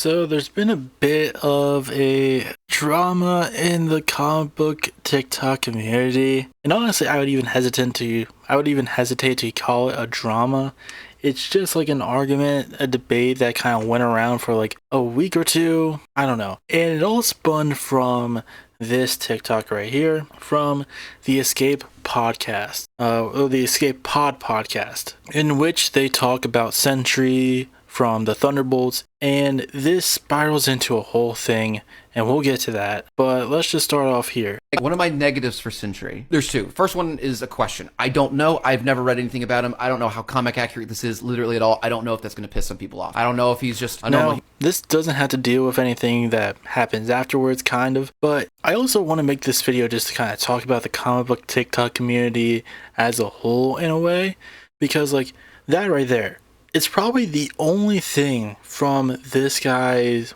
So there's been a bit of a drama in the comic book TikTok community. And honestly, I would even hesitate to call it a drama. It's just like an argument, a debate that kind of went around for like a week or two. I don't know. And it all spun from this TikTok right here, from the Escape podcast, or the Escape Pod podcast, in which they talk about Sentry from the Thunderbolts, and this spirals into a whole thing, and we'll get to that. But let's just start off here. One of my negatives for Sentry, there's two. First one is a question. I don't know. I've never read anything about him. I don't know how comic accurate this is, literally at all. I don't know if that's going to piss some people off. I don't know if he's just a normal... Now, this doesn't have to deal with anything that happens afterwards, kind of, but I also want to make this video just to kind of talk about the comic book TikTok community as a whole, in a way, because, like, that right there, it's probably the only thing from these guys,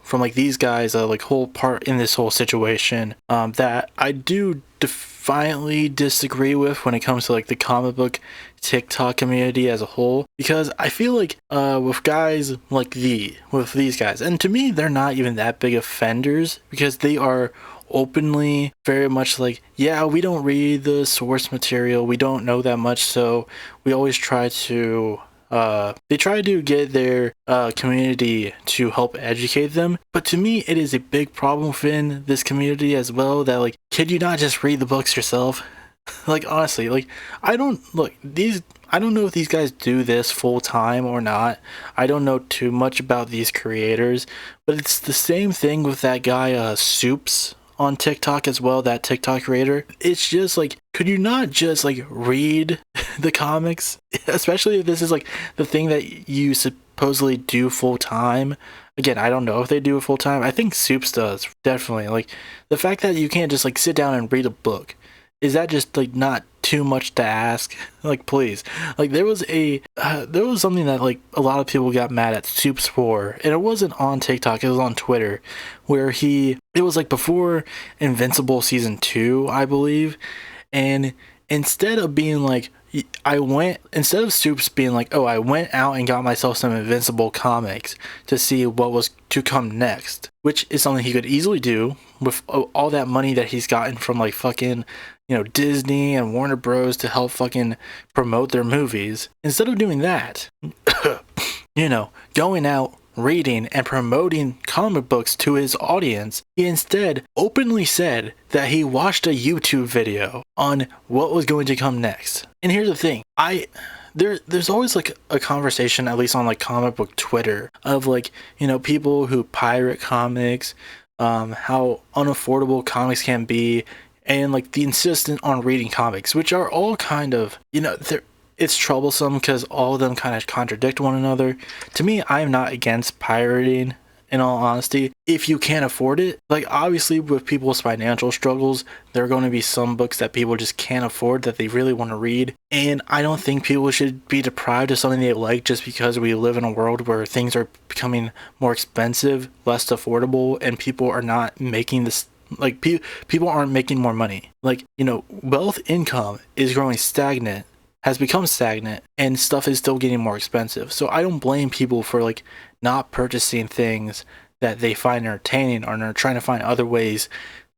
like whole part in this whole situation, that I do defiantly disagree with when it comes to like the comic book TikTok community as a whole, because I feel like with these guys, and to me they're not even that big offenders because they are openly very much like, yeah, we don't read the source material, we don't know that much, so we always try to they try to get their community to help educate them. But to me, it is a big problem within this community as well that, like, can you not just read the books yourself? Like, honestly, like, I don't know if these guys do this full time or not. I don't know too much about these creators, but it's the same thing with that guy, Soups, on TikTok as well, that TikTok creator. It's just like, could you not just like read the comics, especially if this is like the thing that you supposedly do full time? Again, I don't know if they do it full time. I think Soups does, definitely. Like, the fact that you can't just like sit down and read a book, is that just like not too much to ask? Like, please. Like, there was something that like a lot of people got mad at Soups for, and it wasn't on TikTok, it was on Twitter, where it was like before Invincible season 2, I believe, and instead of Soups being like, oh, I went out and got myself some Invincible comics to see what was to come next, which is something he could easily do with all that money that he's gotten from like fucking, Disney and Warner Bros. To help fucking promote their movies. Instead of doing that, going out, reading and promoting comic books to his audience, he instead openly said that he watched a YouTube video on what was going to come next. And here's the thing, there's always like a conversation, at least on like comic book Twitter, of like, people who pirate comics, how unaffordable comics can be, and like the insistence on reading comics, which are all kind of, it's troublesome because all of them kind of contradict one another. To me, I'm not against pirating, in all honesty, if you can't afford it. Like, obviously with people's financial struggles, there are going to be some books that people just can't afford that they really want to read, and I don't think people should be deprived of something they like just because we live in a world where things are becoming more expensive, less affordable, and people are not making this, like, people aren't making more money. Like, wealth income is has become stagnant, and stuff is still getting more expensive. So I don't blame people for like not purchasing things that they find entertaining, or are trying to find other ways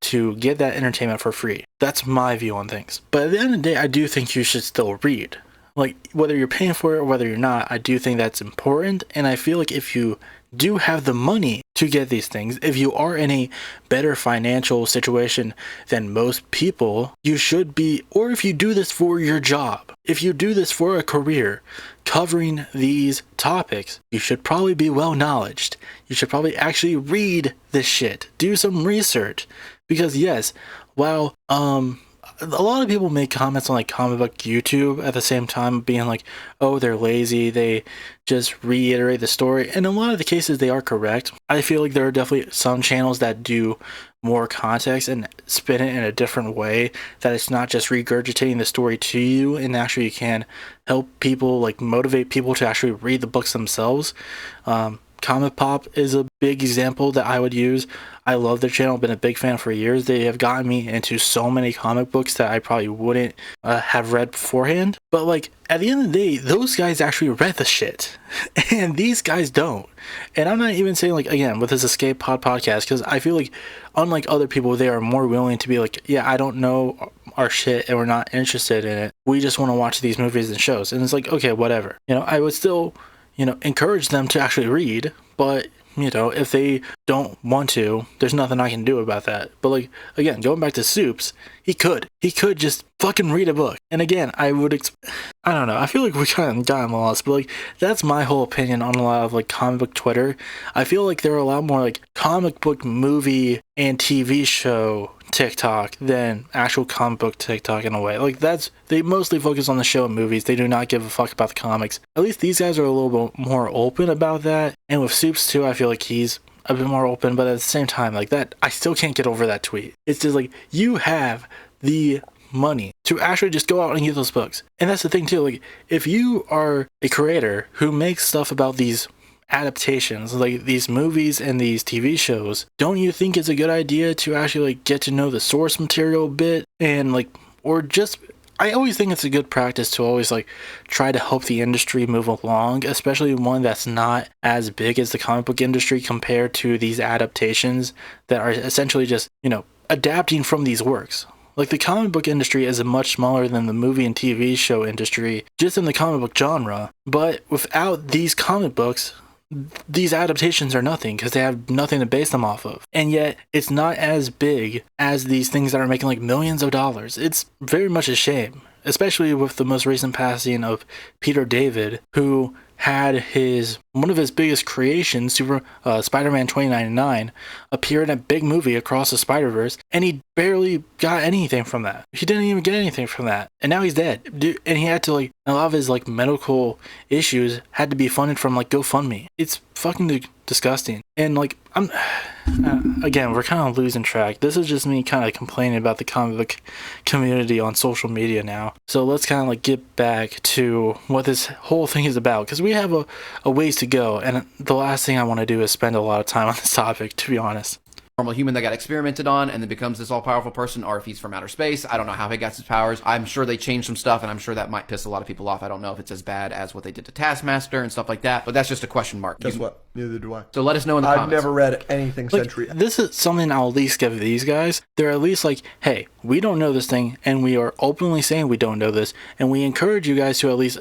to get that entertainment for free. That's my view on things. But at the end of the day, I do think you should still read. Like, whether you're paying for it or whether you're not, I do think that's important. And I feel like if you do have the money to get these things, if you are in a better financial situation than most people, you should be, or if you do this for your job, if you do this for a career covering these topics, you should probably be well knowledged. You should probably actually read this shit, do some research, because yes, while a lot of people make comments on like comic book YouTube at the same time, being like, oh, they're lazy, they just reiterate the story, and in a lot of the cases they are correct. I feel like there are definitely some channels that do more context and spin it in a different way, that it's not just regurgitating the story to you, and actually can help people, like motivate people to actually read the books themselves. Comic Pop is a big example that I would use. I love their channel, been a big fan for years. They have gotten me into so many comic books that I probably wouldn't have read beforehand. But like at the end of the day, those guys actually read the shit, and these guys don't. And I'm not even saying like, again, with this Escape Pod podcast, because I feel like unlike other people, they are more willing to be like, yeah, I don't know our shit and we're not interested in it. We just want to watch these movies and shows. And it's like, okay, whatever. You know, I would still, you know, encourage them to actually read, but you know, if they don't want to, there's nothing I can do about that. But like, again, going back to Soups, he could just fucking read a book. And again, I don't know, I feel like we kind of got lost, but like, that's my whole opinion on a lot of like comic book Twitter. I feel like there are a lot more like comic book movie and TV show TikTok than actual comic book TikTok in a way. Like they mostly focus on the show and movies. They do not give a fuck about the comics. At least these guys are a little bit more open about that. And with Soups too, I feel like he's a bit more open, but at the same time, like that, I still can't get over that tweet. It's just like, you have the money to actually just go out and get those books. And that's the thing too, like if you are a creator who makes stuff about these adaptations, like these movies and these TV shows, don't you think it's a good idea to actually like get to know the source material a bit? And like, or just, I always think it's a good practice to always like try to help the industry move along, especially one that's not as big as the comic book industry compared to these adaptations that are essentially just, you know, adapting from these works. Like the comic book industry is much smaller than the movie and TV show industry, just in the comic book genre. But without these comic books, these adaptations are nothing because they have nothing to base them off of. And yet it's not as big as these things that are making like millions of dollars. It's very much a shame, especially with the most recent passing of Peter David, who had one of his biggest creations, Spider-Man 2099, appear in a big movie across the Spider-Verse, and he barely got anything from that. He didn't even get anything from that, and now he's dead. And he had to like, a lot of his like medical issues had to be funded from like GoFundMe. It's fucking disgusting. And like, again, we're kind of losing track. This is just me kind of complaining about the comic book community on social media now. So let's kind of like get back to what this whole thing is about, because we have a ways to go, and the last thing I want to do is spend a lot of time on this topic, to be honest. Normal human that got experimented on and then becomes this all-powerful person, or if he's from outer space. I don't know how he got his powers. I'm sure they changed some stuff, and I'm sure that might piss a lot of people off. I don't know if it's as bad as what they did to Taskmaster and stuff like that, but that's just a question mark. Guess what? Neither do I. So let us know in the I've comments. never read anything Like, Sentry. this is something I'll at least give these guys. They're at least like, hey, we don't know this thing, and we are openly saying we don't know this, and we encourage you guys to at least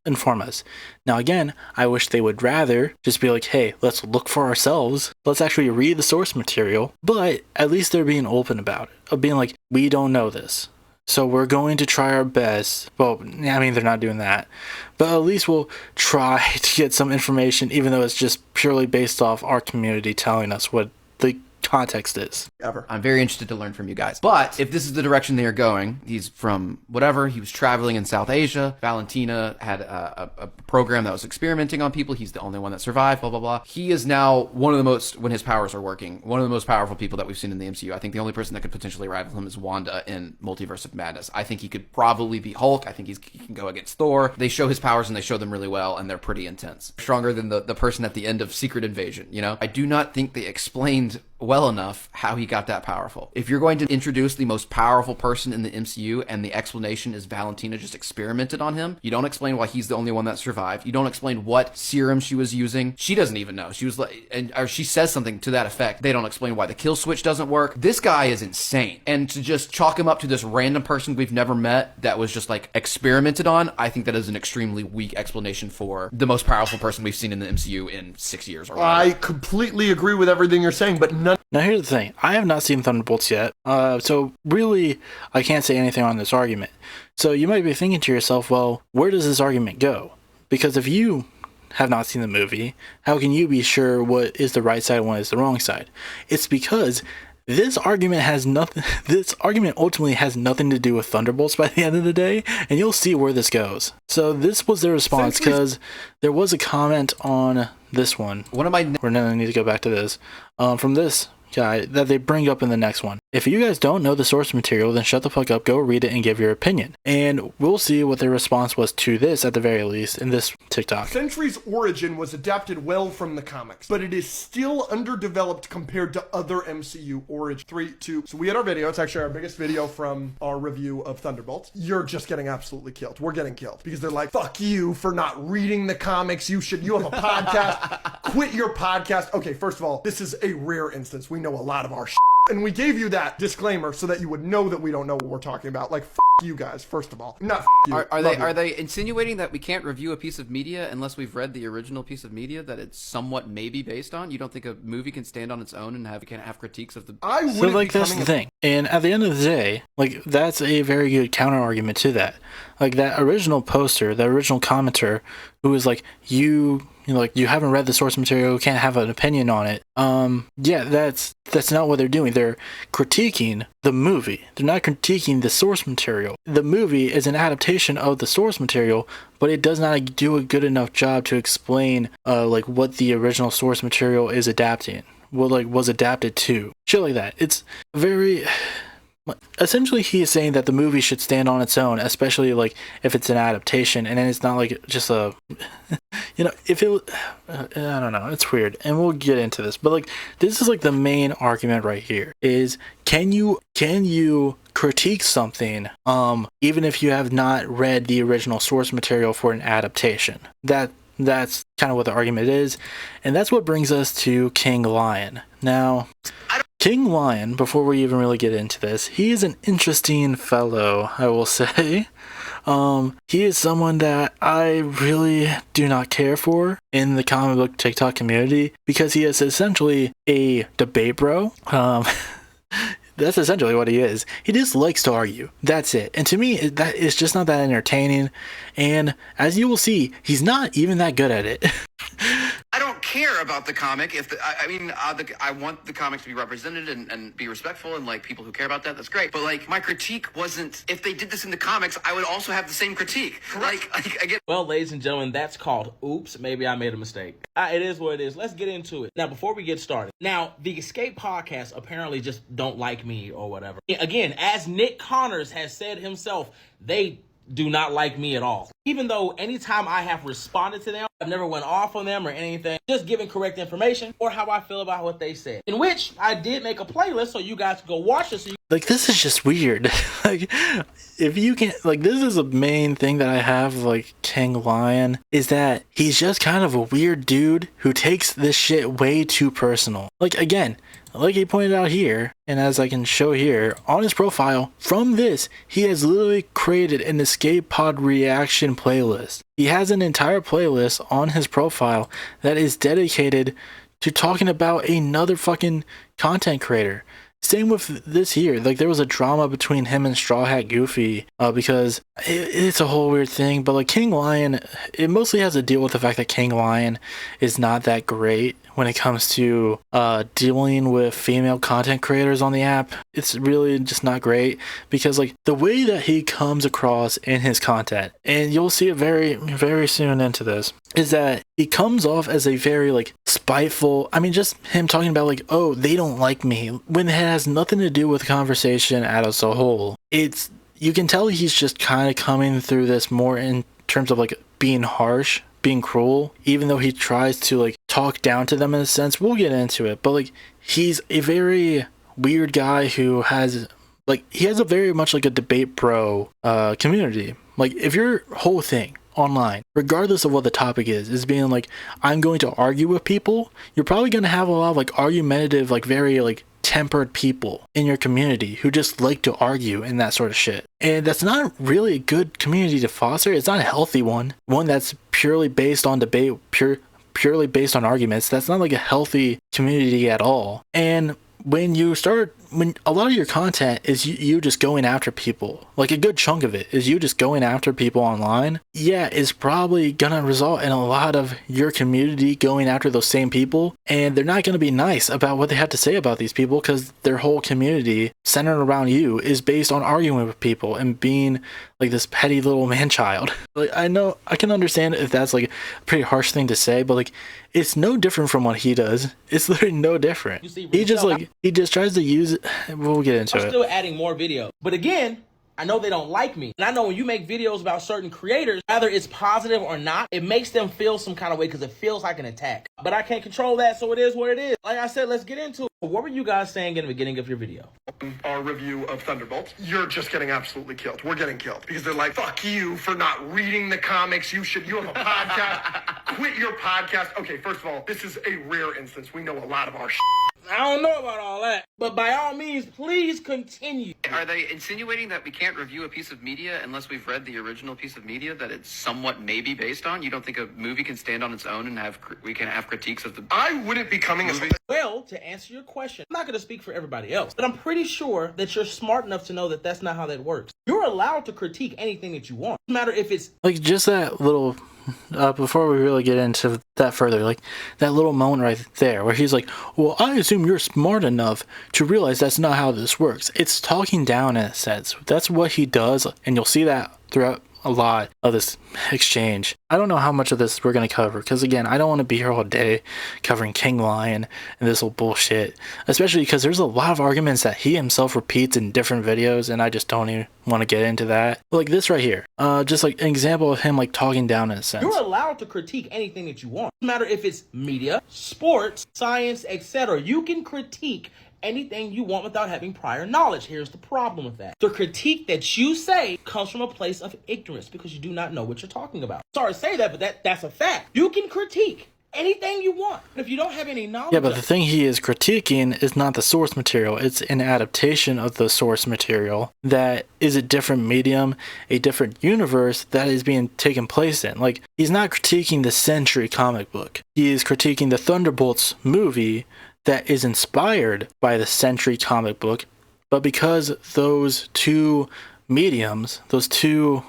inform us. Now again, I wish they would rather just be like, hey, let's look for ourselves, let's actually read the source material, but at least they're being open about it, of being like, we don't know this, so we're going to try our best. Well, I mean, they're not doing that, but at least we'll try to get some information, even though it's just purely based off our community telling us what the context is. Ever. I'm very interested to learn from you guys. But if this is the direction they are going, he's from whatever, he was traveling in South Asia. Valentina had a program that was experimenting on people. He's the only one that survived, blah, blah, blah. He is now one of the most, when his powers are working, one of the most powerful people that we've seen in the MCU. I think the only person that could potentially rival him is Wanda in Multiverse of Madness. I think he could probably be Hulk. I think he can go against Thor. They show his powers and they show them really well, and they're pretty intense. Stronger than the person at the end of Secret Invasion, you know? I do not think they explained well enough how he got that powerful. If you're going to introduce the most powerful person in the MCU and the explanation is Valentina just experimented on him, you don't explain why he's the only one that survived. You don't explain what serum she was using. She doesn't even know. She was like, or she says something to that effect. They don't explain why the kill switch doesn't work. This guy is insane. And to just chalk him up to this random person we've never met that was just like experimented on, I think that is an extremely weak explanation for the most powerful person we've seen in the MCU in 6 years or whatever. I completely agree with everything you're saying, but none. Now here's the thing, I have not seen Thunderbolts yet, so really I can't say anything on this argument. So you might be thinking to yourself, well, where does this argument go? Because if you have not seen the movie, how can you be sure what is the right side and what is the wrong side? It's because this argument ultimately has nothing to do with Thunderbolts by the end of the day, and you'll see where this goes. So this was their response, because there was a comment on this one. One of my We're gonna need to go back to this. From this guy that they bring up in the next one. if you guys don't know the source material, then shut the fuck up, go read it and give your opinion. And we'll see what their response was to this at the very least in this TikTok. Sentry's origin was adapted well from the comics, but it is still underdeveloped compared to other MCU origin. 3, 2. So we had our video. It's actually our biggest video from our review of Thunderbolts. You're just getting absolutely killed. We're getting killed because they're like, fuck you for not reading the comics. You have a podcast. Quit your podcast. Okay, first of all, this is a rare instance. We know a lot of our shit. And we gave you that disclaimer so that you would know that we don't know what we're talking about. Like, you guys, first of all. Not you. Are they insinuating that we can't review a piece of media unless we've read the original piece of media that it's somewhat maybe based on? You don't think a movie can stand on its own and can have critiques of the... So, like, that's the thing. And at the end of the day, like, that's a very good counter argument to that. Like, that original poster, the original commenter who was like, you haven't read the source material, can't have an opinion on it. Yeah, that's not what they're doing. They're critiquing the movie. They're not critiquing the source material. The movie is an adaptation of the source material, but it does not do a good enough job to explain like what the original source material is adapting, what like was adapted to. Shit like that. It's very... Essentially, he is saying that the movie should stand on its own, especially like if it's an adaptation, and then it's not like just a, if it, I don't know, it's weird, and we'll get into this, but like this is like the main argument right here is can you critique something, even if you have not read the original source material for an adaptation? That's kind of what the argument is, and that's what brings us to King Lion. Now, King Lion, before we even really get into this, he is an interesting fellow, I will say. He is someone that I really do not care for in the comic book TikTok community because he is essentially a debate bro. That's essentially what he is. He just likes to argue. That's it. And to me, that is just not that entertaining. And as you will see, he's not even that good at it. I don't care about the comic. I want the comics to be represented and be respectful and like people who care about that. That's great. But like my critique wasn't if they did this in the comics, I would also have the same critique. Like I get. Well, ladies and gentlemen, that's called oops. Maybe I made a mistake. It is what it is. Let's get into it now. Before we get started, now the Escape podcast apparently just don't like me or whatever. Again, as Nick Connors has said himself, they do not like me at all. Even though anytime I have responded to them, I've never went off on them or anything, just giving correct information or how I feel about what they said. In which I did make a playlist so you guys can go watch it. Like, this is just weird. Like, if you can, like, this is the main thing that I have, like, King Lion, is that he's just kind of a weird dude who takes this shit way too personal. Like, again, like he pointed out here, and as I can show here, on his profile, from this, he has literally created an Escape Pod reaction playlist. He has an entire playlist on his profile that is dedicated to talking about another fucking content creator. Same with this here. Like, there was a drama between him and Straw Hat Goofy because it's a whole weird thing. But like King Lion, it mostly has to deal with the fact that King Lion is not that great when it comes to dealing with female content creators on the app. It's really just not great because like the way that he comes across in his content, and you'll see it very, very soon into this, is that he comes off as a very like spiteful, I mean, just him talking about like, oh, they don't like me, when it has nothing to do with the conversation as a whole. You can tell he's just kind of coming through this more in terms of like being harsh, being cruel, even though he tries to like talk down to them in a sense. We'll get into it, but like he's a very weird guy who has like, he has a very much like a debate bro community. Like, if your whole thing online, regardless of what the topic is being like, I'm going to argue with people, you're probably going to have a lot of like argumentative, like very like tempered people in your community who just like to argue and that sort of shit. And that's not really a good community to foster. It's not a healthy one that's purely based on debate, purely based on arguments. That's not like a healthy community at all. And when a lot of your content is you just going after people, like a good chunk of it is you just going after people online, yeah, it's probably gonna result in a lot of your community going after those same people, and they're not gonna be nice about what they have to say about these people because their whole community centered around you is based on arguing with people and being like this petty little man-child. Like, I know I can understand if that's like a pretty harsh thing to say, but like it's no different from what he does. It's literally no different. He just tries to use we'll get into I'm it. still adding more videos. But again, I know they don't like me. And I know when you make videos about certain creators, whether it's positive or not, it makes them feel some kind of way because it feels like an attack. But I can't control that, so it is what it is. Like I said, let's get into it. What were you guys saying in the beginning of your video? Our review of Thunderbolts, you're just getting absolutely killed. We're getting killed because they're like, fuck you for not reading the comics. You have a podcast. Quit your podcast. Okay, first of all, this is a rare instance. We know a lot of our shit. I don't know about all that. But by all means, please continue. Are they insinuating that we can't review a piece of media unless we've read the original piece of media that it's somewhat maybe based on? You don't think a movie can stand on its own and we can have critiques of the I wouldn't be coming as Well, to answer your question, I'm not going to speak for everybody else, but I'm pretty sure that you're smart enough to know that that's not how that works. You're allowed to critique anything that you want. No matter if it's Like, just that little, before we really get into that further, like, that little moment right there where he's like, well, I assume you're smart enough to realize that's not how this works. It's talking down in a sense. That's what he does, and you'll see that throughout a lot of this exchange. I don't know how much of this we're going to cover, because again, I don't want to be here all day covering King Lion and this whole bullshit, especially because there's a lot of arguments that he himself repeats in different videos, and I just don't even want to get into that. Like this right here, just like an example of him like talking down in a sense. you're allowed to critique anything that you want. No matter if it's media, sports, science, etc. You can critique anything you want without having prior knowledge. Here's the problem with that. The critique that you say comes from a place of ignorance because you do not know what you're talking about. Sorry to say that, but that's a fact. You can critique anything you want. If you don't have any knowledge, Yeah, but the thing he is critiquing is not the source material. It's an adaptation of the source material that is a different medium, a different universe that is being taken place in. Like, he's not critiquing the Century comic book. He is critiquing the Thunderbolts movie that is inspired by the Century comic book, but because those two mediums, those two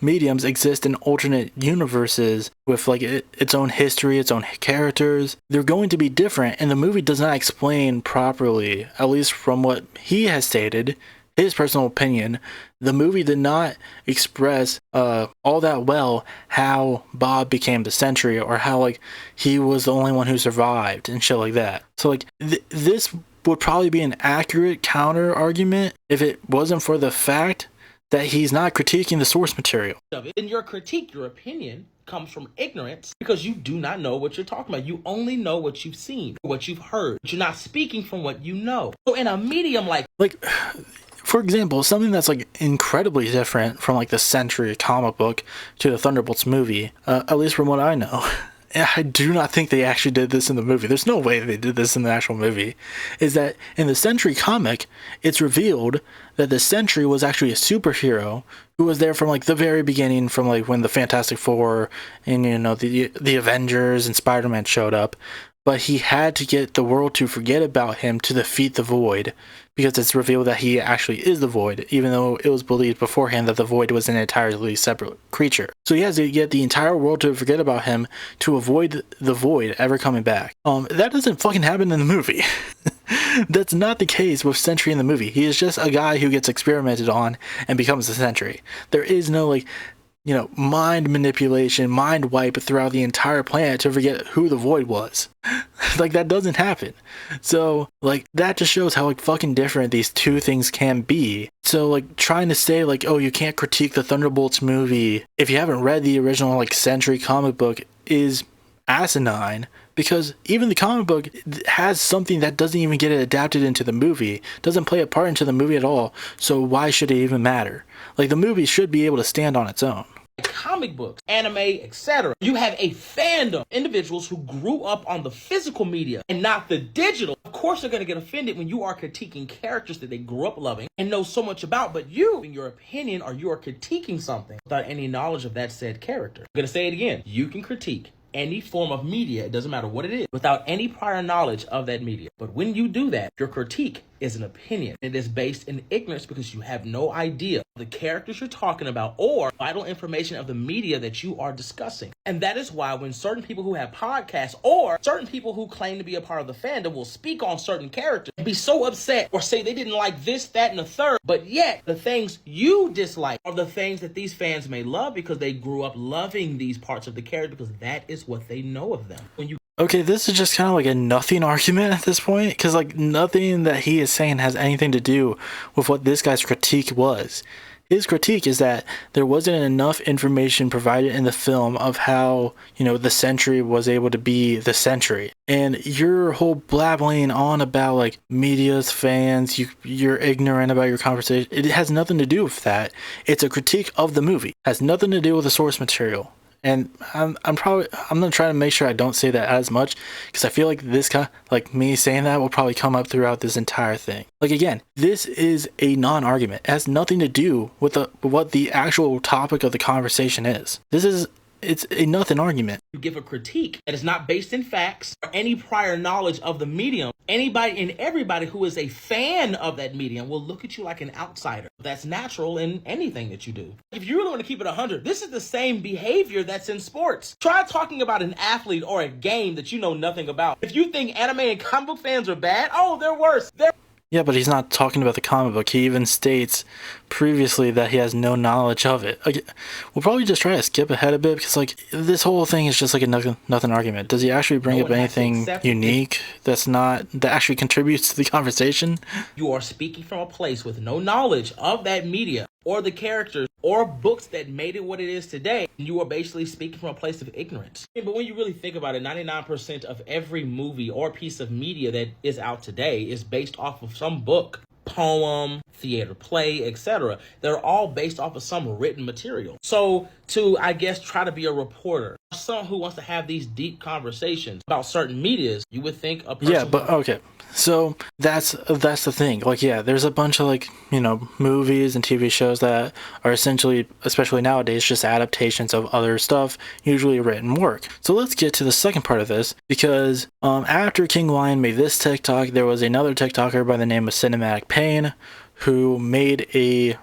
mediums exist in alternate universes with like its own history, its own characters, they're going to be different, and the movie does not explain properly, at least from what he has stated, his personal opinion. The movie did not express all that well how Bob became the Sentry, or how like he was the only one who survived and shit like that. So like this would probably be an accurate counter argument if it wasn't for the fact that he's not critiquing the source material. of it. In your critique, your opinion comes from ignorance because you do not know what you're talking about. You only know what you've seen, what you've heard. But you're not speaking from what you know. So in a medium like For example, something that's like incredibly different from like the Century comic book to the Thunderbolts movie, at least from what I know, and I do not think they actually did this in the movie. There's no way they did this in the actual movie. Is that in the Century comic, it's revealed that the Sentry was actually a superhero who was there from like the very beginning, from like when the Fantastic Four and the Avengers and Spider-Man showed up. But he had to get the world to forget about him to defeat the Void, because it's revealed that he actually is the Void, even though it was believed beforehand that the Void was an entirely separate creature. So he has to get the entire world to forget about him to avoid the Void ever coming back. That doesn't fucking happen in the movie. That's not the case with Sentry in the movie. He is just a guy who gets experimented on and becomes a Sentry. There is no mind manipulation, mind wipe throughout the entire planet to forget who the Void was. Like, that doesn't happen. So, like, that just shows how, like, fucking different these two things can be. So, like, trying to say, like, oh, you can't critique the Thunderbolts movie if you haven't read the original, like, Century comic book is asinine, because even the comic book has something that doesn't even get adapted into the movie, doesn't play a part into the movie at all, so why should it even matter? Like, the movie should be able to stand on its own. comic books, anime, etc. You have a fandom, individuals who grew up on the physical media and not the digital. Of course, they're going to get offended when you are critiquing characters that they grew up loving and know so much about, but you, in your opinion, or you are critiquing something without any knowledge of that said character. I'm going to say it again. You can critique any form of media, it doesn't matter what it is, without any prior knowledge of that media. But when you do that, your critique is an opinion. It is based in ignorance because you have no idea the characters you're talking about or vital information of the media that you are discussing. And that is why when certain people who have podcasts or certain people who claim to be a part of the fandom will speak on certain characters and be so upset or say they didn't like this, that, and the third, but yet the things you dislike are the things that these fans may love because they grew up loving these parts of the character because that is what they know of them. When you Okay, this is just kind of like a nothing argument at this point, because like nothing that he is saying has anything to do with what this guy's critique was. His critique is that there wasn't enough information provided in the film of how, the Century was able to be the Century. And your whole blabbling on about like media's fans, you're ignorant about your conversation. It has nothing to do with that. It's a critique of the movie. It has nothing to do with the source material. And I'm gonna try to make sure I don't say that as much, because I feel like this kind, like me saying that, will probably come up throughout this entire thing. Like again, this is a non-argument. It has nothing to do with what the actual topic of the conversation is. It's a nothing argument. You give a critique that is not based in facts or any prior knowledge of the medium. Anybody and everybody who is a fan of that medium will look at you like an outsider. That's natural in anything that you do. If you really want to keep it 100, this is the same behavior that's in sports. Try talking about an athlete or a game that you know nothing about. If you think anime and comic book fans are bad, they're worse. Yeah, but he's not talking about the comic book. He even states previously that he has no knowledge of it. We'll probably just try to skip ahead a bit, because like this whole thing is just like a nothing argument. Does he actually bring up anything unique that actually contributes to the conversation? You are speaking from a place with no knowledge of that media or the characters or books that made it what it is today. You are basically speaking from a place of ignorance. But when you really think about it, 99% of every movie or piece of media that is out today is based off of some book, poem, theater play, etc. They're all based off of some written material. So to, I guess, try to be a reporter, someone who wants to have these deep conversations about certain medias, you would think a person... Yeah, but okay. So that's the thing. Like, yeah, there's a bunch of like, movies and TV shows that are essentially, especially nowadays, just adaptations of other stuff, usually written work. So let's get to the second part of this, because after King Lion made this TikTok, there was another TikToker by the name of Cinematic Pain who made a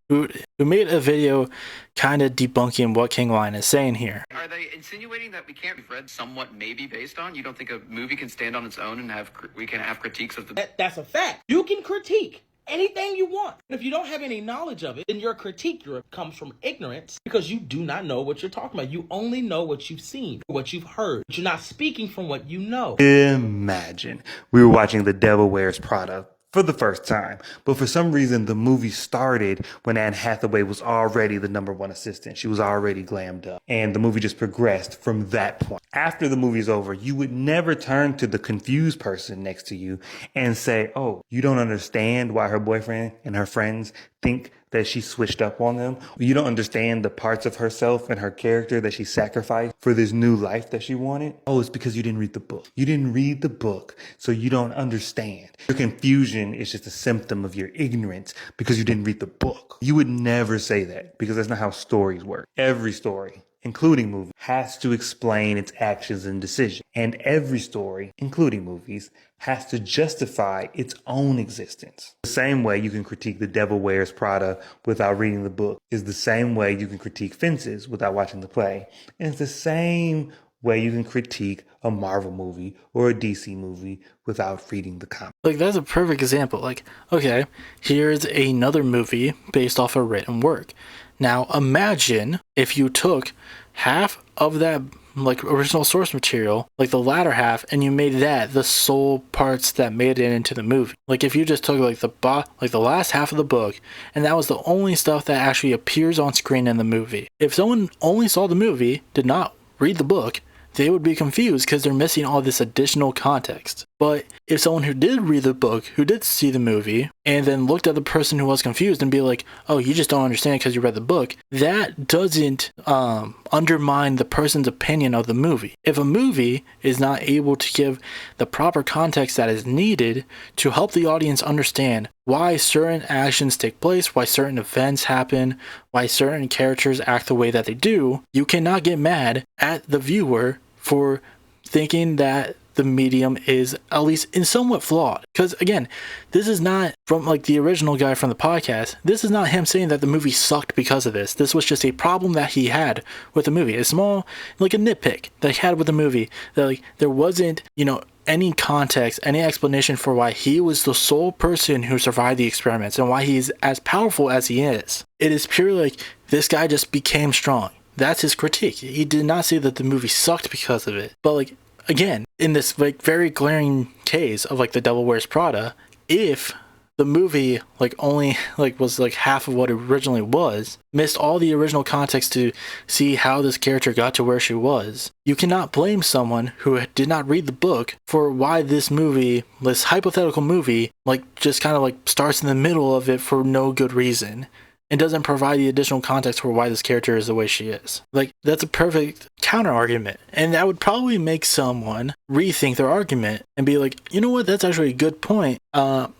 video kind of debunking what King Lion is saying here. Are they insinuating that we can't be read somewhat maybe based on? You don't think a movie can stand on its own and we can have critiques of the... That's a fact. You can critique anything you want. And if you don't have any knowledge of it, then your critique comes from ignorance, because you do not know what you're talking about. You only know what you've seen, what you've heard. But you're not speaking from what you know. Imagine we were watching The Devil Wears Prada for the first time, but for some reason the movie started when Anne Hathaway was already the #1 assistant. She was already glammed up, and the movie just progressed from that point. After the movie's over, you would never turn to the confused person next to you and say, "Oh, you don't understand why her boyfriend and her friends think that she switched up on them. You don't understand the parts of herself and her character that she sacrificed for this new life that she wanted. Oh, it's because you didn't read the book. You didn't read the book, so you don't understand. Your confusion is just a symptom of your ignorance because you didn't read the book." You would never say that, because that's not how stories work. Every story, including movies, has to explain its actions and decisions. And every story, including movies, has to justify its own existence. The same way you can critique The Devil Wears Prada without reading the book is the same way you can critique Fences without watching the play. And it's the same way you can critique a Marvel movie or a DC movie without reading the comic. Like, that's a perfect example. Like, okay, here's another movie based off a written work. Now, imagine if you took half of that like original source material, like the latter half, and you made that the sole parts that made it into the movie. Like if you just took like the last half of the book, and that was the only stuff that actually appears on screen in the movie. If someone only saw the movie, did not read the book, they would be confused because they're missing all this additional context. But if someone who did read the book, who did see the movie, and then looked at the person who was confused and be like, "Oh, you just don't understand because you read the book," that doesn't undermine the person's opinion of the movie. If a movie is not able to give the proper context that is needed to help the audience understand why certain actions take place, why certain events happen, why certain characters act the way that they do, you cannot get mad at the viewer for thinking that the medium is at least in somewhat flawed. Because again, this is not from like the original guy from the podcast. This is not him saying that the movie sucked because of this. This was just a problem that he had with the movie. A small, like a nitpick that he had with the movie. That like there wasn't, any context, any explanation for why he was the sole person who survived the experiments and why he's as powerful as he is. It is purely like this guy just became strong. That's his critique. He did not say that the movie sucked because of it. But like, again, in this like very glaring case of like The Devil Wears Prada, if the movie like only like was like half of what it originally was, missed all the original context to see how this character got to where she was, you cannot blame someone who did not read the book for why this movie, this hypothetical movie, like just kind of like starts in the middle of it for no good reason and doesn't provide the additional context for why this character is the way she is. Like, that's a perfect counter argument. And that would probably make someone rethink their argument and be like, you know what, that's actually a good point. I'll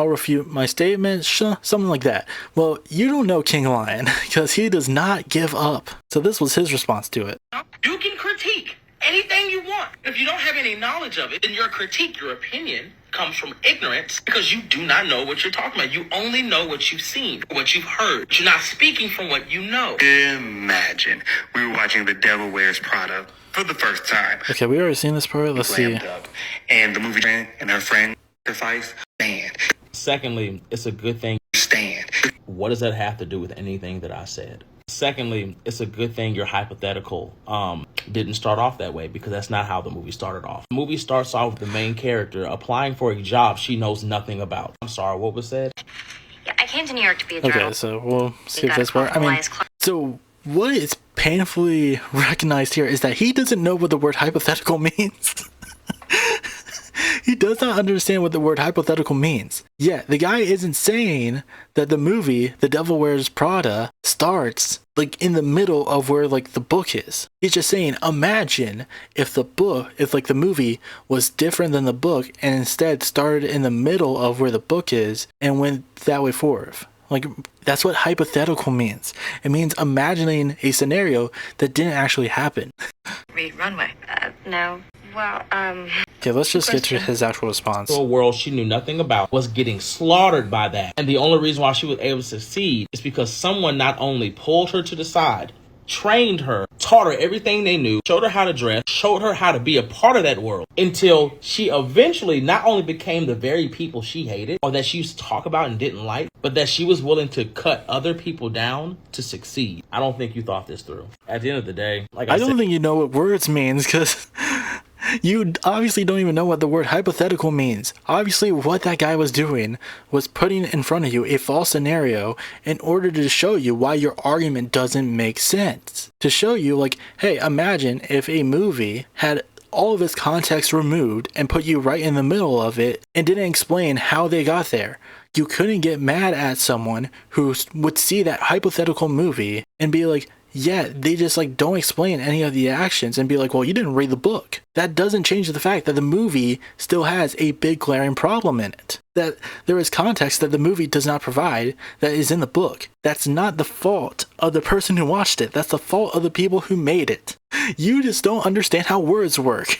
refute my statement, something like that. Well, you don't know King Lion because he does not give up. So this was his response to it. You can critique anything you want. If you don't have any knowledge of it, then your critique, your opinion, comes from ignorance because you do not know what you're talking about. You only know what you've seen, what you've heard. You're not speaking from what you know. Imagine we were watching The Devil Wears Prada for the first time. Okay, we already seen this part. Let's see. Glammed up. And the movie and her friend sacrifice, stand. Secondly, it's a good thing. Stand. What does that have to do with anything that I said? Secondly, it's a good thing your hypothetical didn't start off that way, because that's not how the movie started off. The movie starts off with the main character applying for a job she knows nothing about. I'm sorry, what was said? Yeah, I came to New York to be a journalist. Okay, so we'll skip this part. I mean, so what is painfully recognized here is that he doesn't know what the word hypothetical means. He does not understand what the word hypothetical means. Yeah, the guy isn't saying that the movie, The Devil Wears Prada, starts like in the middle of where like the book is. He's just saying, imagine if the movie was different than the book and instead started in the middle of where the book is and went that way forth. Like, that's what hypothetical means. It means imagining a scenario that didn't actually happen. Read Runway. No. Well, Okay, let's just get to his actual response. A world she knew nothing about was getting slaughtered by that. And the only reason why she was able to succeed is because someone not only pulled her to the side, trained her, taught her everything they knew, showed her how to dress, showed her how to be a part of that world, until she eventually not only became the very people she hated or that she used to talk about and didn't like, but that she was willing to cut other people down to succeed. I don't think you thought this through. At the end of the day, like I don't think you know what words means, because you obviously don't even know what the word hypothetical means. Obviously, what that guy was doing was putting in front of you a false scenario in order to show you why your argument doesn't make sense. To show you, like, hey, imagine if a movie had all of its context removed and put you right in the middle of it and didn't explain how they got there. You couldn't get mad at someone who would see that hypothetical movie and be like, yeah, they just like don't explain any of the actions and be like, well, you didn't read the book. That doesn't change the fact that the movie still has a big glaring problem in it. That there is context that the movie does not provide that is in the book. That's not the fault of the person who watched it. That's the fault of the people who made it. You just don't understand how words work.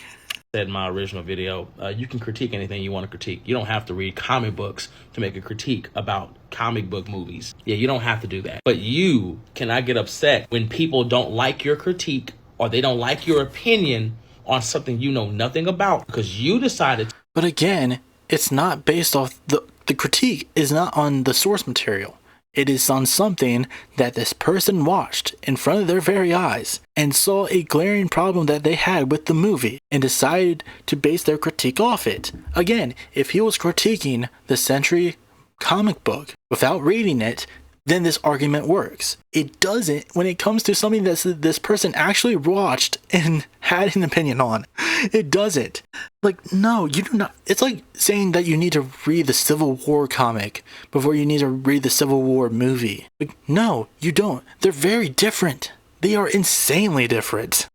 Said in my original video, you can critique anything you want to critique. You don't have to read comic books to make a critique about comic book movies. Yeah, you don't have to do that. But you cannot get upset when people don't like your critique or they don't like your opinion on something you know nothing about because you decided. But again, it's not based off the critique is not on the source material. It is on something that this person watched in front of their very eyes and saw a glaring problem that they had with the movie and decided to base their critique off it. Again, if he was critiquing the Century comic book without reading it, then this argument works. It doesn't when it comes to something that this person actually watched and had an opinion on. It doesn't. Like, no, you do not. It's like saying that you need to read the Civil War comic before you need to read the Civil War movie. Like, no, you don't. They're very different. They are insanely different.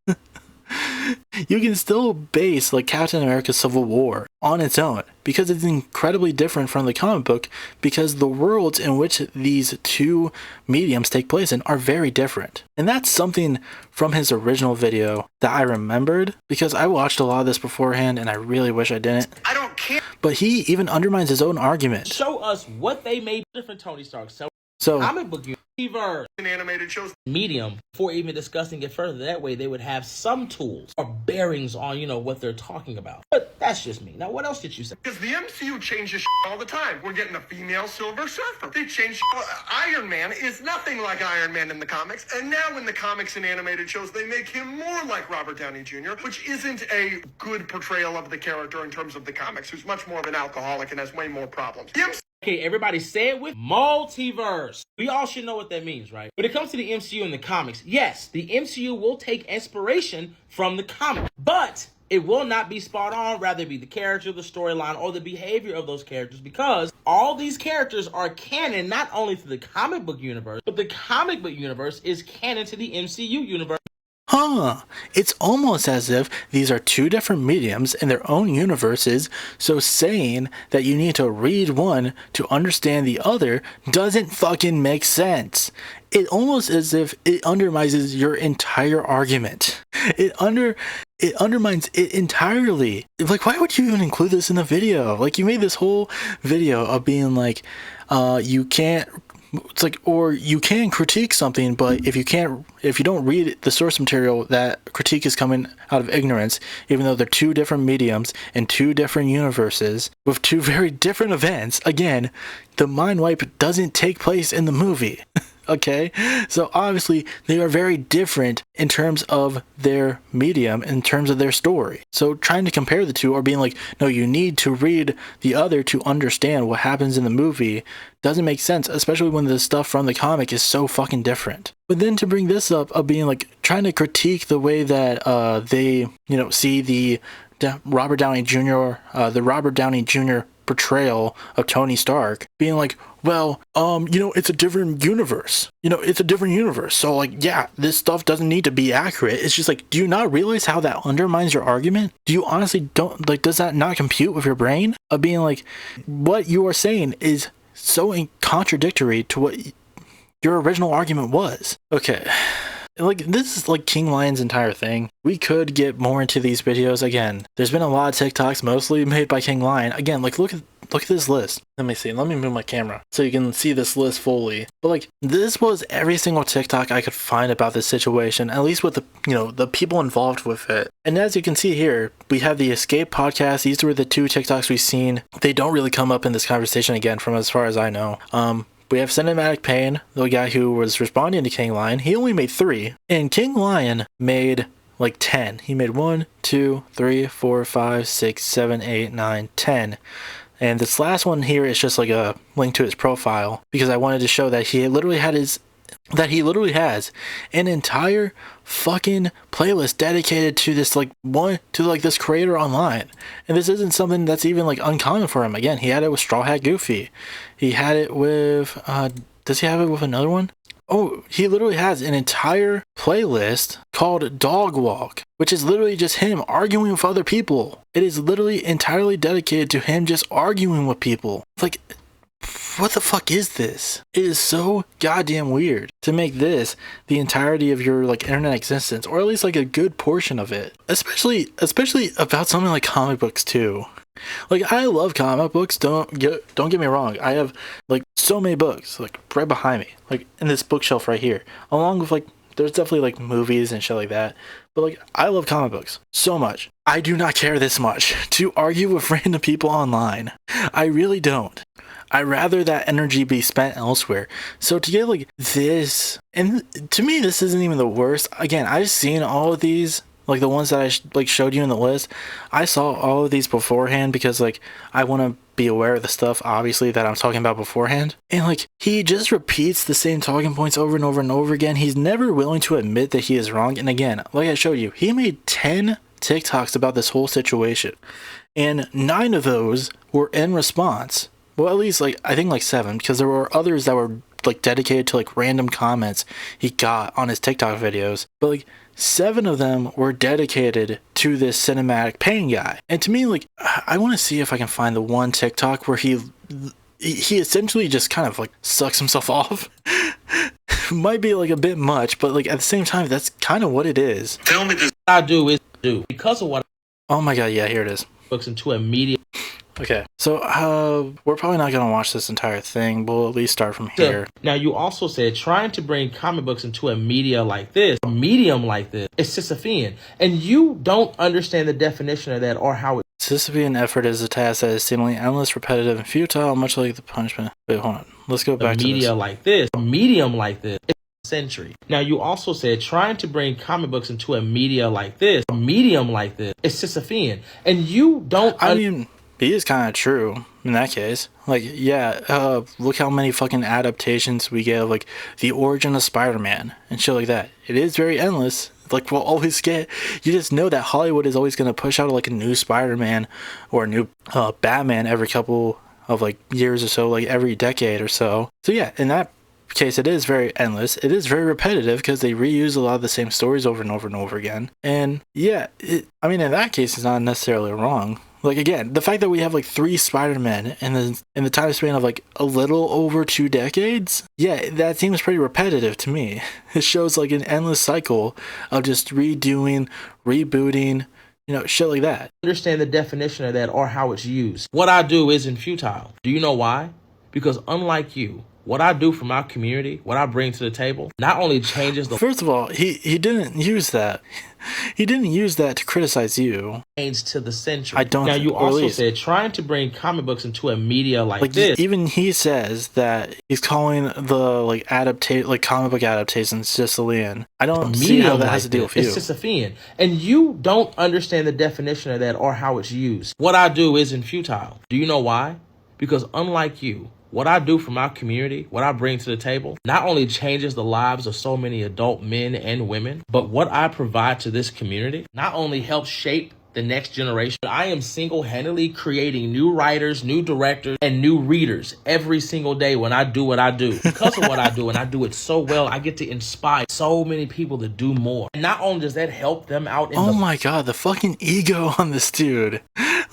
You can still base like Captain America Civil War on its own because it's incredibly different from the comic book because the worlds in which these two mediums take place in are very different. And that's something from his original video that I remembered because I watched a lot of this beforehand and I really wish I didn't. I don't care. But he even undermines his own argument. Show us what they made different Tony Stark. So So comic book, multiverse in animated shows. Medium before even discussing it further. That way they would have some tools or bearings on, what they're talking about. But that's just me. Now, what else did you say? Because the MCU changes all the time. We're getting a female Silver Surfer. They change. Iron Man is nothing like Iron Man in the comics. And now in the comics and animated shows, they make him more like Robert Downey Jr., which isn't a good portrayal of the character in terms of the comics, who's much more of an alcoholic and has way more problems. Okay, everybody say it with multiverse. We all should know what that means, right? When it comes to the MCU and the comics, yes, the MCU will take inspiration from the comic, but it will not be spot on, rather be the character, the storyline, or the behavior of those characters, because all these characters are canon not only to the comic book universe, but the comic book universe is canon to the MCU universe. It's almost as if these are two different mediums in their own universes, so saying that you need to read one to understand the other doesn't fucking make sense. It almost as if it undermines your entire argument. It undermines it entirely. Like, why would you even include this in the video? Like, you made this whole video of being like, you can't. It's like, or you can critique something, but if you don't read the source material, that critique is coming out of ignorance, even though they're two different mediums and two different universes with two very different events. Again, the mind wipe doesn't take place in the movie. Okay, so obviously they are very different in terms of their medium, in terms of their story. So trying to compare the two or being like, no, you need to read the other to understand what happens in the movie doesn't make sense, especially when the stuff from the comic is so fucking different. But then to bring this up of being like trying to critique the way that they see the Robert Downey Jr. Portrayal of Tony Stark, being like, well, it's a different universe. It's a different universe. So, like, yeah, this stuff doesn't need to be accurate. It's just like, do you not realize how that undermines your argument? Do you honestly don't, like, does that not compute with your brain? Of being like, what you are saying is so contradictory to what your original argument was. Okay. Like, this is like King Lion's entire thing. We could get more into these videos. Again, there's been a lot of TikToks mostly made by King Lion. Again, like, look at this list. Let me see. Let me move my camera so you can see this list fully. But like, this was every single TikTok I could find about this situation, at least with the the people involved with it. And as you can see here, we have the Escape podcast. These were the two TikToks we've seen. They don't really come up in this conversation again, from as far as I know. We have Cinematic Pain, the guy who was responding to King Lion. He only made 3, and King Lion made like 10. He made 1, 2, 3, 4, 5, 6, 7, 8, 9, 10. And this last one here is just like a link to his profile, because I wanted to show that he literally has an entire fucking playlist dedicated to this this creator online. And this isn't something that's even like uncommon for him. Again, he had it with Straw Hat Goofy. He had it with does he have it with another one? Oh, he literally has an entire playlist called Dog Walk, which is literally just him arguing with other people. It is literally entirely dedicated to him just arguing with people. Like, what the fuck is this? It is so goddamn weird to make this the entirety of your like internet existence, or at least like a good portion of it. Especially about something like comic books too. Like, I love comic books, don't get me wrong. I have like so many books like right behind me, like in this bookshelf right here, along with like there's definitely like movies and shit like that. But like, I love comic books so much. I do not care this much to argue with random people online. I really don't. I'd rather that energy be spent elsewhere. So to get like this, and to me this isn't even the worst. Again, I've seen all of these, like the ones that I showed you in the list. I saw all of these beforehand because like I want to be aware of the stuff obviously that I'm talking about beforehand. And like, he just repeats the same talking points over and over and over again. He's never willing to admit that he is wrong. And again, like I showed you, he made 10 TikToks about this whole situation, and 9 of those were in response. Well, at least like I think like 7, because there were others that were like dedicated to like random comments he got on his TikTok videos. But like 7 of them were dedicated to this Cinematic Pain guy. And to me, like, I want to see if I can find the one TikTok where he essentially just kind of like sucks himself off. Might be like a bit much, but like at the same time, that's kind of what it is. Tell me this. I do is do because of what. Oh my god, yeah, here it is. Books into a media. Okay, so we're probably not gonna watch this entire thing. We'll at least start from here. Now, you also said trying to bring comic books into a medium like this is Sisyphean, and you don't understand the definition of that or how it. Sisyphean effort is a task that is seemingly endless, repetitive, and futile, much like the punishment. Wait, hold on. Let's go back to this. A medium like this. Century. Now, you also said trying to bring comic books into a medium like this is Sisyphean, and you don't. I mean, it is kind of true in that case. Like, yeah, look how many fucking adaptations we get of, like, the origin of Spider-Man and shit like that. It is very endless. Like, we'll always get, you just know that Hollywood is always going to push out, like, a new Spider-Man or a new Batman every couple of, like, years or so, like, every decade or so. So, yeah, in that case, it is very endless. It is very repetitive because they reuse a lot of the same stories over and over and over again. And, yeah, I mean, in that case, it's not necessarily wrong. Like, again, the fact that we have, like, 3 Spider-Men in the time span of, like, a little over 2 decades, yeah, that seems pretty repetitive to me. It shows, like, an endless cycle of just redoing, rebooting, you know, shit like that. Understand the definition of that or how it's used. What I do isn't futile. Do you know why? Because unlike you, what I do for my community, what I bring to the table, not only changes the... First of all, he didn't use that. He didn't use that to criticize you. Change to the century. I don't. Now, you also said trying to bring comic books into a media like this. Even he says that he's calling the comic book adaptations Sisyphean. I don't see how that has to do with you. It's Sisyphean, and you don't understand the definition of that or how it's used. What I do isn't futile. Do you know why? Because unlike you, what I do for my community, what I bring to the table, not only changes the lives of so many adult men and women, but what I provide to this community not only helps shape the next generation, but I am single-handedly creating new writers, new directors, and new readers every single day when I do what I do. Because of what I do, and I do it so well, I get to inspire so many people to do more. And not only does that help them out in my god, the fucking ego on this dude.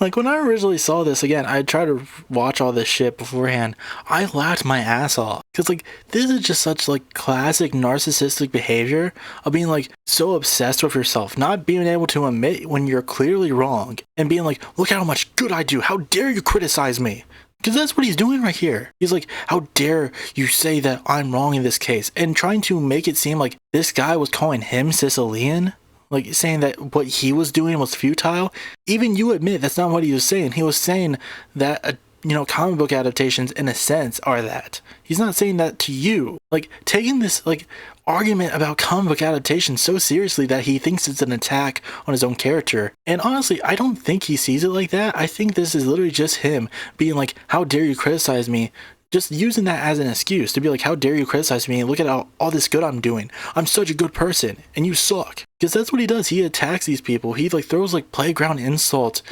Like, when I originally saw this, again, I tried to watch all this shit beforehand. I laughed my ass off. Because, like, this is just such, like, classic narcissistic behavior of being, like, so obsessed with yourself. Not being able to admit when you're clearly wrong. And being like, look at how much good I do. How dare you criticize me? Because that's what he's doing right here. He's like, how dare you say that I'm wrong in this case? And trying to make it seem like this guy was calling him Sicilian. Like, saying that what he was doing was futile. Even you admit that's not what he was saying. He was saying that, comic book adaptations, in a sense, are that. He's not saying that to you. Like, taking this, like, argument about comic book adaptations so seriously that he thinks it's an attack on his own character. And honestly, I don't think he sees it like that. I think this is literally just him being like, how dare you criticize me? Just using that as an excuse to be like, how dare you criticize me? Look at all this good I'm doing. I'm such a good person, and you suck. Because that's what he does. He attacks these people. He, like, throws, like, playground insults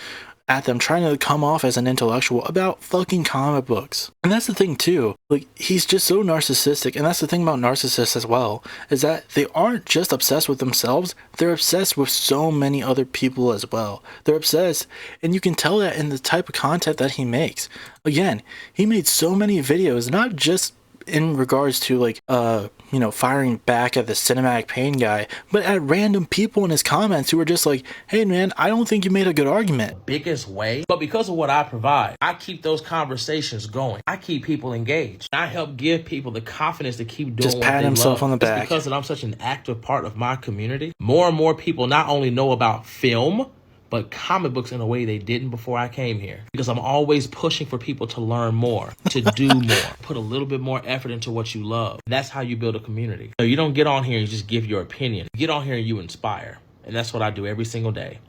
at them, trying to come off as an intellectual about fucking comic books. And that's the thing too, like, he's just so narcissistic. And that's the thing about narcissists as well, is that they aren't just obsessed with themselves, they're obsessed with so many other people as well. They're obsessed, and you can tell that in the type of content that he makes. Again, he made so many videos, not just in regards to, like, firing back at the cinematic pain guy, but at random people in his comments who were just like, hey man, I don't think you made a good argument. Biggest way, but because of what I provide, I keep those conversations going. I keep people engaged. I help give people the confidence to keep doing just pat himself on the back. It's because I'm such an active part of my community. More and more people not only know about film, but comic books in a way they didn't before I came here. Because I'm always pushing for people to learn more, to do more, put a little bit more effort into what you love. That's how you build a community. So you don't get on here and just give your opinion. You get on here and you inspire. And that's what I do every single day.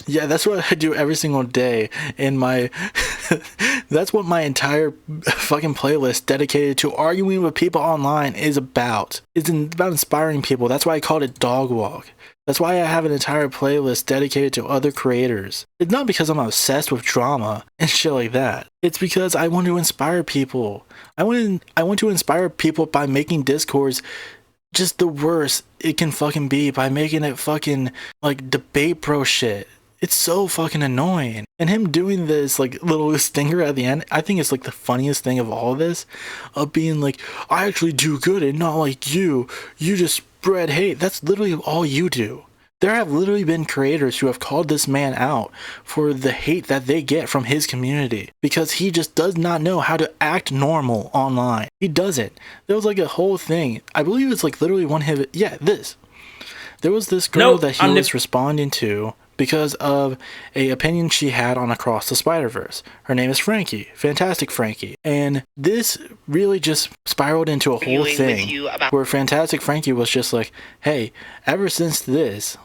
Yeah, that's what I do every single day in my... That's what my entire fucking playlist dedicated to arguing with people online is about. It's about inspiring people. That's why I called it Dog Walk. That's why I have an entire playlist dedicated to other creators. It's not because I'm obsessed with drama and shit like that. It's because I want to inspire people. I want to inspire people by making Discords just the worst it can fucking be, by making it fucking, like, debate bro shit. It's so fucking annoying. And him doing this, like, little stinger at the end, I think it's, like, the funniest thing of all of this. Of being like, I actually do good and not like you. You just spread hate. That's literally all you do. There have literally been creators who have called this man out for the hate that they get from his community because he just does not know how to act normal online. He doesn't. There was like a whole thing. I believe it's like literally one hit. Yeah, this. There was this girl that he was responding to because of a opinion she had on Across the Spider-Verse. Her name is Frankie, Fantastic Frankie. And this really just spiraled into a whole thing where Fantastic Frankie was just like, hey, ever since this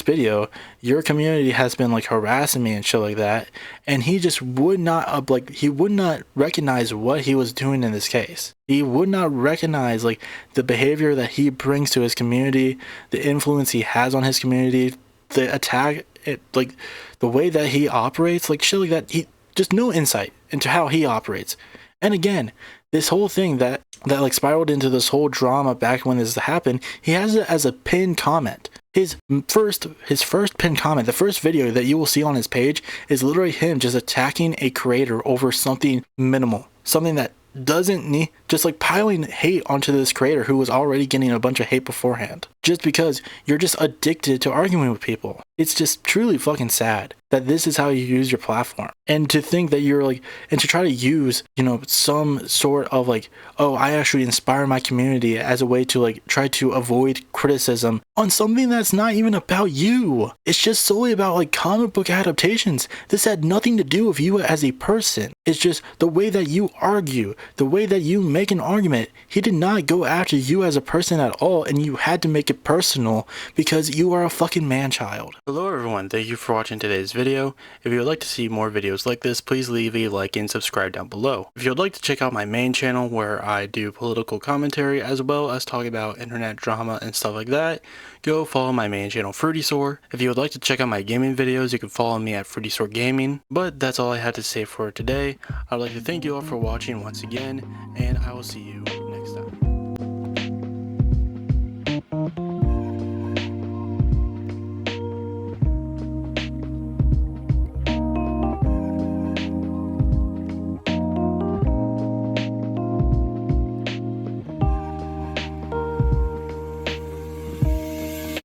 video, your community has been like harassing me and shit like that. And he just would not he would not recognize what he was doing in this case. He would not recognize like the behavior that he brings to his community, the influence he has on his community, the attack, like the way that he operates, like shit like that. He just no insight into how he operates. And again, this whole thing that like spiraled into this whole drama back when this happened, he has it as a pinned comment. His first pinned comment, the first video that you will see on his page is literally him just attacking a creator over something minimal, something that doesn't need, just like piling hate onto this creator who was already getting a bunch of hate beforehand, just because you're just addicted to arguing with people. It's just truly fucking sad that this is how you use your platform, and to think that you're like, and to try to use, you know, some sort of like, oh, I actually inspire my community as a way to like try to avoid criticism on something that's not even about you. It's just solely about like comic book adaptations. This had nothing to do with you as a person. It's just the way that you argue, the way that you make an argument. He did not go after you as a person at all, and you had to make it personal because you are a fucking man-child. Hello everyone, thank you for watching today's video. If you would like to see more videos like this, please leave a like and subscribe down below. If you would like to check out my main channel where I do political commentary as well as talk about internet drama and stuff like that, go follow my main channel FruitySoar. If you would like to check out my gaming videos, you can follow me at FruitySoar Gaming. But that's all I had to say for today. I'd like to thank you all for watching once again, and I will see you next time.